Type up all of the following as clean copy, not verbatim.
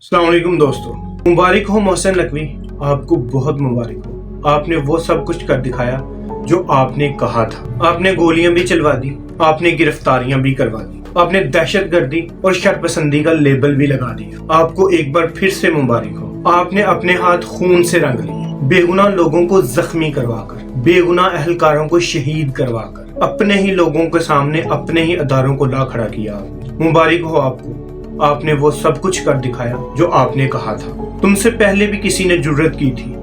अस्सलाम वालेकुम दोस्तों, मुबारक हो मोहसिन नकवी, आपको बहुत मुबारक हो। आपने वो सब कुछ कर दिखाया जो आपने कहा था। आपने गोलियां भी चलवा दी, आपने गिरफ्तारियां भी करवा दी, आपने दहशतगर्दी और शरपसंदी का लेबल भी लगा दिया। आपको एक बार फिर से मुबारक हो। आपने अपने हाथ खून से रंग लिए, बेगुनाह लोगों को जख्मी करवाकर, बेगुनाह अहलकारों को शहीद करवाकर, अपने ही लोगों के सामने अपने ही अदारों को ला खड़ा किया। मुबारक हो आपको, आपने वो सब कुछ कर दिखाया जो आपने कहा था। तुमसे पहले भी किसी ने जुर्रत की थी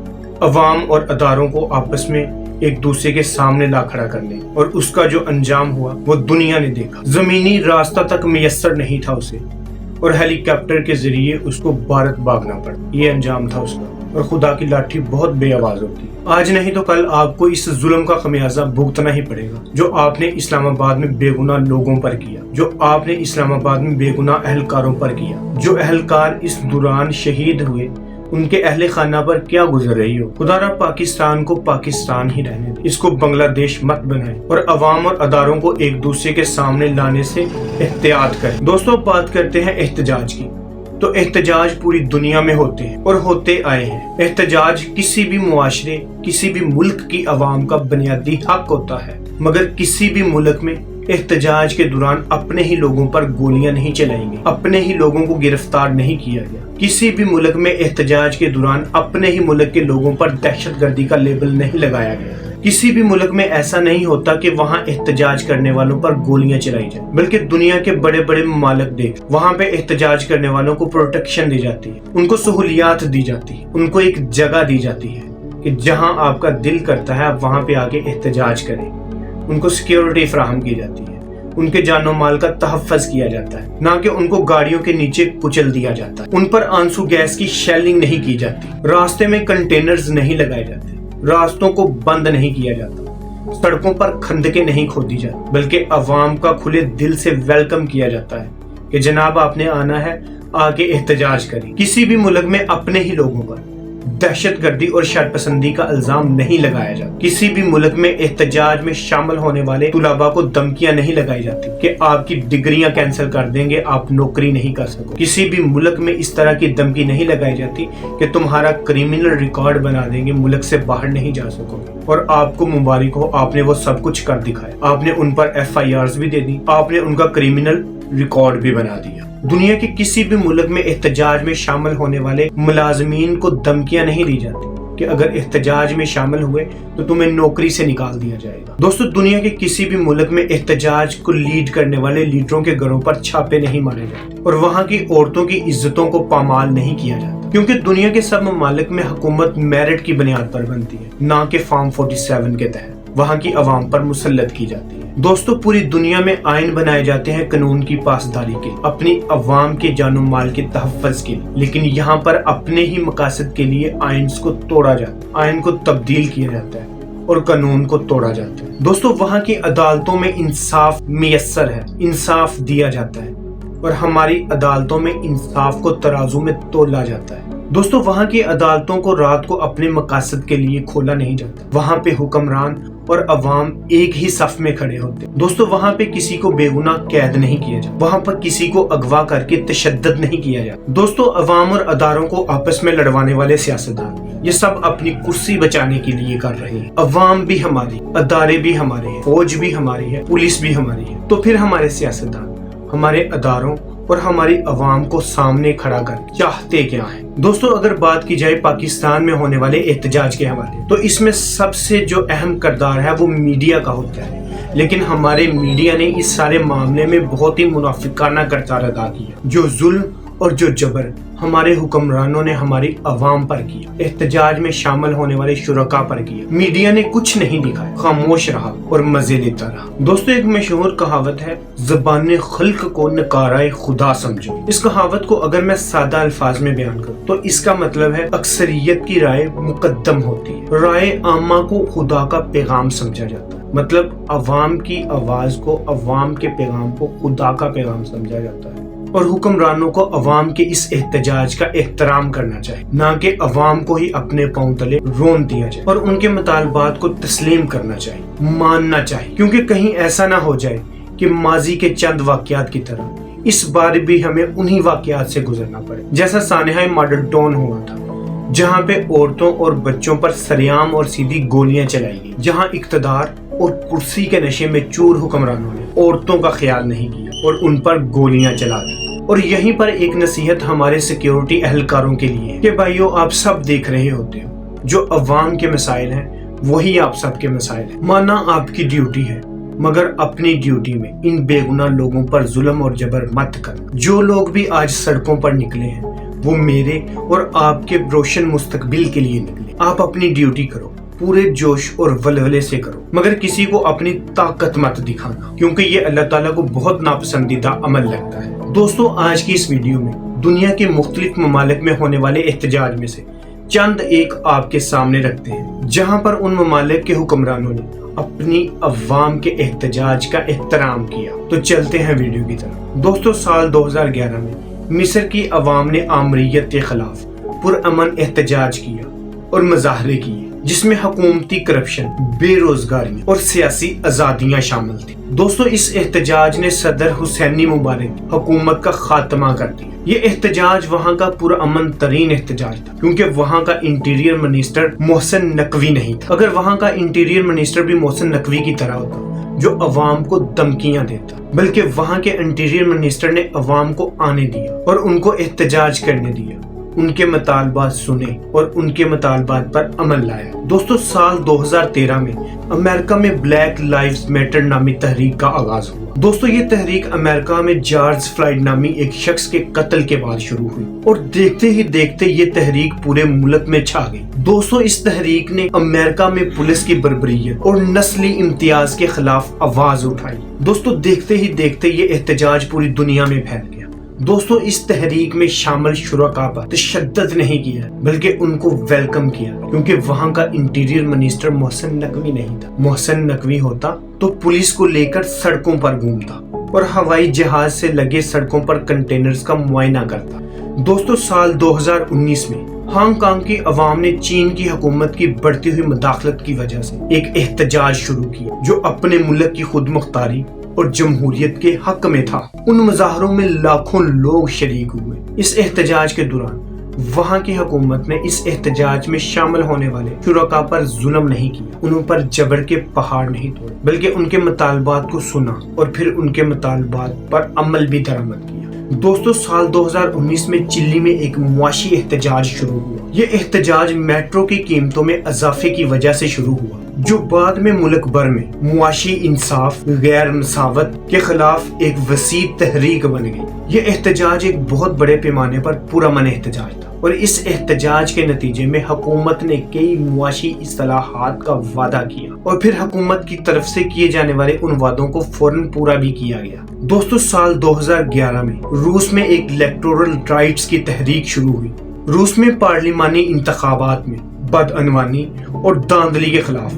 अवाम और अदारों को आपस में एक दूसरे के सामने ला खड़ा करने, और उसका जो अंजाम हुआ वो दुनिया ने देखा। जमीनी रास्ता तक मैसर नहीं था उसे, और हेलीकॉप्टर के जरिए उसको भारत भागना पड़ा। ये अंजाम था उसका, और खुदा की लाठी बहुत बेआवाज होती है। आज नहीं तो कल आपको इस जुल्म का खमियाजा भुगतना ही पड़ेगा जो आपने इस्लामाबाद में बेगुनाह लोगों पर किया, जो आपने इस्लामाबाद में बेगुनाह अहलकारों पर किया। जो अहलकार इस दौरान शहीद हुए, उनके अहले खाना पर क्या गुजर रही हो। खुदारा पाकिस्तान को पाकिस्तान ही रहने दे, इसको बांग्लादेश मत बनाए, और अवाम और अदारों को एक दूसरे के सामने लाने से एहतियात करें। दोस्तों, बात करते हैं एहतजाज की, तो एहतजाज पूरी दुनिया में होते हैं और होते आए हैं। एहतजाज किसी भी मुआशरे, किसी भी मुल्क की अवाम का बुनियादी हक होता है, मगर किसी भी मुल्क में एहतजाज के दौरान अपने ही लोगों पर गोलियां नहीं चलाएंगे, अपने ही लोगों को गिरफ्तार नहीं किया गया। किसी भी मुल्क में एहतजाज के दौरान अपने ही मुल्क के लोगों पर दहशतगर्दी का लेबल नहीं लगाया गया। किसी भी मुल्क में ऐसा नहीं होता कि वहाँ एहतजाज करने वालों पर गोलियां चलाई जाए, बल्कि दुनिया के बड़े बड़े ममालिक देख, वहाँ पे एहतजाज करने वालों को प्रोटेक्शन दी जाती है, उनको सहूलियात दी जाती है, उनको एक जगह दी जाती है कि जहाँ आपका दिल करता है आप वहाँ पे आके एहतजाज करें। उनको सिक्योरिटी फराहम की जाती है, उनके जानो माल का तहफ़्फ़ुज़ किया जाता है, ना कि उनको गाड़ियों के नीचे कुचल दिया जाता है। उन पर आंसू गैस की शेलिंग नहीं की जाती, रास्ते में कंटेनर्स नहीं लगाए जाते, रास्तों को बंद नहीं किया जाता, सड़कों पर खंदकें नहीं खोदी जाती, बल्कि अवाम का खुले दिल से वेलकम किया जाता है कि जनाब आपने आना है, आके एहतजाज करें। किसी भी मुल्क में अपने ही लोगों पर दहशतगर्दी और शरपसंदी का इल्जाम नहीं लगाया जाता। किसी भी मुल्क में एहतजाज में शामिल होने वाले तुलाबा को धमकियां नहीं लगाई जाती कि आपकी डिग्रियां कैंसिल कर देंगे, आप नौकरी नहीं कर सको। किसी भी मुल्क में इस तरह की धमकी नहीं लगाई जाती कि तुम्हारा क्रिमिनल रिकॉर्ड बना देंगे, मुल्क से बाहर नहीं जा सकोगे। और आपको मुबारक हो, आपने वो सब कुछ कर दिखाया। आपने उन पर FIRs भी दे दी, आपने उनका क्रिमिनल रिकॉर्ड भी बना दिया। दुनिया के किसी भी मुल्क में एहतजाज में शामिल होने वाले मुलाजमीन को धमकियां नहीं दी जाती कि अगर एहतजाज में शामिल हुए तो तुम्हें नौकरी से निकाल दिया जाएगा। दोस्तों, दुनिया के किसी भी मुल्क में एहतजाज को लीड करने वाले लीडरों के घरों पर छापे नहीं मारे जाते, और वहाँ की औरतों की इज्जतों को पामाल नहीं किया जाता, क्योंकि दुनिया के सब ममालिक में हुकूमत मेरिट की बुनियाद पर बनती है, ना कि फॉर्म 47 के तहत वहाँ की अवाम पर मुसल्लत की जाती है। दोस्तों, पूरी दुनिया में आइन बनाए जाते हैं कानून की पासदारी के, अपनी अवाम के जानो माल के तहफ़्फ़ुज़ के लिए, लेकिन यहाँ पर अपने ही मकासद के लिए आइन को तोड़ा जाता है, आइन को तब्दील किया जाता है और कानून को तोड़ा जाता है। दोस्तों, वहाँ की अदालतों में इंसाफ मैसर है, इंसाफ दिया जाता है, और हमारी अदालतों में इंसाफ को तराजू में तोला जाता है। दोस्तों, वहाँ की अदालतों को रात को अपने मकासद के लिए खोला नहीं जाता। वहाँ पे हुक्मरान और अवाम एक ही सफ में खड़े होते हैं। दोस्तों, वहाँ पे किसी को बेगुनाह कैद नहीं किया जाता, वहाँ पर किसी को अगवा करके तशद्दुद नहीं किया जाता। दोस्तों, अवाम और अदारों को आपस में लड़वाने वाले सियासतदान ये सब अपनी कुर्सी बचाने के लिए कर रहे हैं। अवाम भी हमारी, अदारे भी हमारे हैं, फौज भी हमारी है, पुलिस भी हमारी है, तो फिर हमारे सियासतदान हमारे अदारों और हमारी अवाम को सामने खड़ा कर चाहते क्या है। दोस्तों, अगर बात की जाए पाकिस्तान में होने वाले एहतजाज के हवाले, तो इसमें सबसे जो अहम किरदार है वो मीडिया का होता है, लेकिन हमारे मीडिया ने इस सारे मामले में बहुत ही मुनाफिकाना किरदार अदा किया। जो जुल्म और जो जबर हमारे हुक्मरानों ने हमारी अवाम पर किया, एहतजाज में शामिल होने वाले शुरका पर किया, मीडिया ने कुछ नहीं दिखाया, खामोश रहा और मजे लेता रहा। दोस्तों, एक मशहूर कहावत है, ज़बान खल्क को नकाराए खुदा समझो। इस कहावत को अगर मैं सादा अल्फाज में बयान करूं तो इसका मतलब है अक्सरियत की राय मुकद्दम होती है, राय आमा को खुदा का पैगाम समझा जाता है। मतलब अवाम की आवाज को, अवाम के पैगाम को खुदा का पैगाम समझा जाता है, और हुक्मरानों को अवाम के इस एहतजाज का एहतराम करना चाहिए, ना कि अवाम को ही अपने पांव तले रोन दिया जाए, और उनके मुतालबात को तस्लीम करना चाहिए, मानना चाहिए, क्योंकि कहीं ऐसा ना हो जाए कि माजी के चंद वाकयात की तरह اس بار بھی ہمیں انہی واقعات سے گزرنا پڑے جیسا سانحہ ماڈل ٹاؤن ہوا تھا، جہاں پہ عورتوں اور بچوں پر سریعام اور سیدھی گولیاں چلائی گئی، جہاں اقتدار اور کرسی کے نشے میں چور حکمرانوں نے عورتوں کا خیال نہیں کیا اور ان پر گولیاں چلا دی۔ اور یہیں پر ایک نصیحت ہمارے سیکیورٹی اہلکاروں کے لیے ہے کہ بھائیو، آپ سب دیکھ رہے ہوتے ہو جو عوام کے مسائل ہیں وہی آپ سب کے مسائل ہیں۔ مانا آپ کی ڈیوٹی ہے، مگر اپنی ڈیوٹی میں ان بے گناہ لوگوں پر ظلم اور جبر مت کرنا۔ جو لوگ بھی آج سڑکوں پر نکلے ہیں وہ میرے اور آپ کے روشن مستقبل کے لیے نکلے۔ آپ اپنی ڈیوٹی کرو، پورے جوش اور ولولے سے کرو، مگر کسی کو اپنی طاقت مت دکھانا، کیونکہ یہ اللہ تعالیٰ کو بہت ناپسندیدہ عمل لگتا ہے۔ دوستو، آج کی اس ویڈیو میں دنیا کے مختلف ممالک میں ہونے والے احتجاج میں سے چند ایک آپ کے سامنے رکھتے ہیں، جہاں پر ان ممالک کے حکمرانوں نے اپنی عوام کے احتجاج کا احترام کیا۔ تو چلتے ہیں ویڈیو کی طرف۔ دوستو، سال 2011 میں مصر کی عوام نے آمریت کے خلاف پرامن احتجاج کیا اور مظاہرے کیے، جس میں حکومتی کرپشن، بے روزگاری اور سیاسی آزادیاں شامل تھیں۔ دوستو، اس احتجاج نے صدر حسینی مبارک حکومت کا خاتمہ کر دیا۔ یہ احتجاج وہاں کا پرامن ترین احتجاج تھا، کیونکہ وہاں کا انٹیریئر منسٹر محسن نقوی نہیں تھا۔ اگر وہاں کا انٹیریئر منسٹر بھی محسن نقوی کی طرح ہوتا جو عوام کو دھمکیاں دیتا، بلکہ وہاں کے انٹیریئر منسٹر نے عوام کو آنے دیا اور ان کو احتجاج کرنے دیا، ان کے مطالبات سنے اور ان کے مطالبات پر عمل لایا۔ دوستو، سال 2013 میں امریکہ میں بلیک لائیوز میٹر نامی تحریک کا آغاز ہوا۔ دوستو، یہ تحریک امریکہ میں جارج فلائیڈ نامی ایک شخص کے قتل کے بعد شروع ہوئی اور دیکھتے ہی دیکھتے یہ تحریک پورے ملک میں چھا گئی۔ دوستو، اس تحریک نے امریکہ میں پولیس کی بربریت اور نسلی امتیاز کے خلاف آواز اٹھائی۔ دوستو، دیکھتے ہی دیکھتے یہ احتجاج پوری دنیا میں پھیل گیا۔ دوستو، اس تحریک میں شامل شرکاء پر تشدد نہیں کیا، بلکہ ان کو ویلکم کیا، کیونکہ وہاں کا انٹیریئر منسٹر محسن نقوی نہیں تھا۔ محسن نقوی ہوتا تو پولیس کو لے کر سڑکوں پر گھومتا اور ہوائی جہاز سے لگے سڑکوں پر کنٹینرز کا معائنہ کرتا۔ دوستو، سال 2019 میں ہانگ کانگ کی عوام نے چین کی حکومت کی بڑھتی ہوئی مداخلت کی وجہ سے ایک احتجاج شروع کیا، جو اپنے ملک کی خود مختاری اور جمہوریت کے حق میں تھا۔ ان مظاہروں میں لاکھوں لوگ شریک ہوئے۔ اس احتجاج کے دوران وہاں کی حکومت نے اس احتجاج میں شامل ہونے والے شرکاء پر ظلم نہیں کیا، انہوں پر جبر کے پہاڑ نہیں توڑے، بلکہ ان کے مطالبات کو سنا اور پھر ان کے مطالبات پر عمل بھی درآمد کیا۔ دوستو، سال 2019 میں چلی میں ایک معاشی احتجاج شروع ہوا۔ یہ احتجاج میٹرو کی قیمتوں میں اضافے کی وجہ سے شروع ہوا، جو بعد میں ملک بھر میں معاشی انصاف، غیر مساوات کے خلاف ایک وسیع تحریک بن گئی۔ یہ احتجاج ایک بہت بڑے پیمانے پر پرامن احتجاج تھا اور اس احتجاج کے نتیجے میں حکومت نے کئی معاشی اصلاحات کا وعدہ کیا اور پھر حکومت کی طرف سے کیے جانے والے ان وعدوں کو فوراً پورا بھی کیا گیا۔ دوستو، سال 2011 میں روس میں ایک الیکٹورل رائٹس کی تحریک شروع ہوئی۔ روس میں پارلیمانی انتخابات میں بدعنوانی اور دھاندلی کے خلاف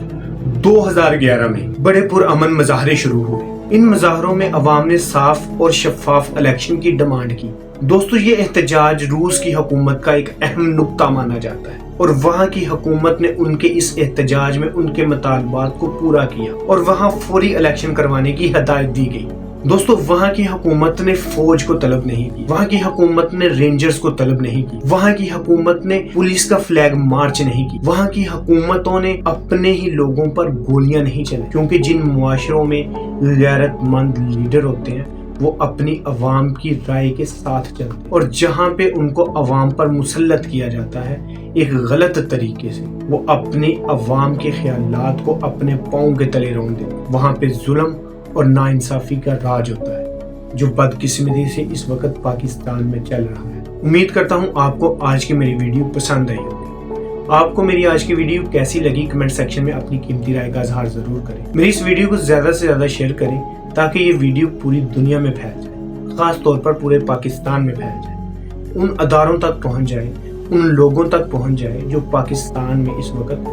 2011 میں بڑے پرامن مظاہرے شروع ہوئے۔ ان مظاہروں میں عوام نے صاف اور شفاف الیکشن کی ڈیمانڈ کی۔ دوستو، یہ احتجاج روس کی حکومت کا ایک اہم نقطہ مانا جاتا ہے اور وہاں کی حکومت نے ان کے اس احتجاج میں ان کے مطالبات کو پورا کیا اور وہاں فوری الیکشن کروانے کی ہدایت دی گئی۔ دوستو، وہاں کی حکومت نے فوج کو طلب نہیں کی، وہاں کی حکومت نے رینجرز کو طلب نہیں کی، وہاں کی حکومت نے پولیس کا فلیگ مارچ نہیں کی، وہاں کی حکومتوں نے اپنے ہی لوگوں پر گولیاں نہیں چلائی، کیونکہ جن معاشروں میں غیرت مند لیڈر ہوتے ہیں وہ اپنی عوام کی رائے کے ساتھ چلتے ہیں، اور جہاں پہ ان کو عوام پر مسلط کیا جاتا ہے ایک غلط طریقے سے، وہ اپنی عوام کے خیالات کو اپنے پاؤں کے تلے رون دیتے ہیں۔ وہاں پہ ظلم اور ناانصافی کا راج ہوتا ہے، جو بدقسمتی سے اس وقت پاکستان میں چل رہا ہے۔ امید کرتا ہوں آپ کو آج کی میری ویڈیو پسند آئی ہوگی۔ آپ کو میری آج کی ویڈیو کیسی لگی کمنٹ سیکشن میں اپنی قیمتی رائے کا اظہار ضرور کریں۔ میری اس ویڈیو کو زیادہ سے زیادہ شیئر کریں تاکہ یہ ویڈیو پوری دنیا میں پھیل جائے، خاص طور پر پورے پاکستان میں پھیل جائے، ان اداروں تک پہنچ جائے، ان لوگوں تک پہنچ جائے جو پاکستان میں اس وقت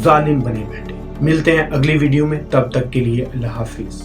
ظالم بنے بیٹھے۔ ملتے ہیں اگلی ویڈیو میں، تب تک کے لیے اللہ حافظ۔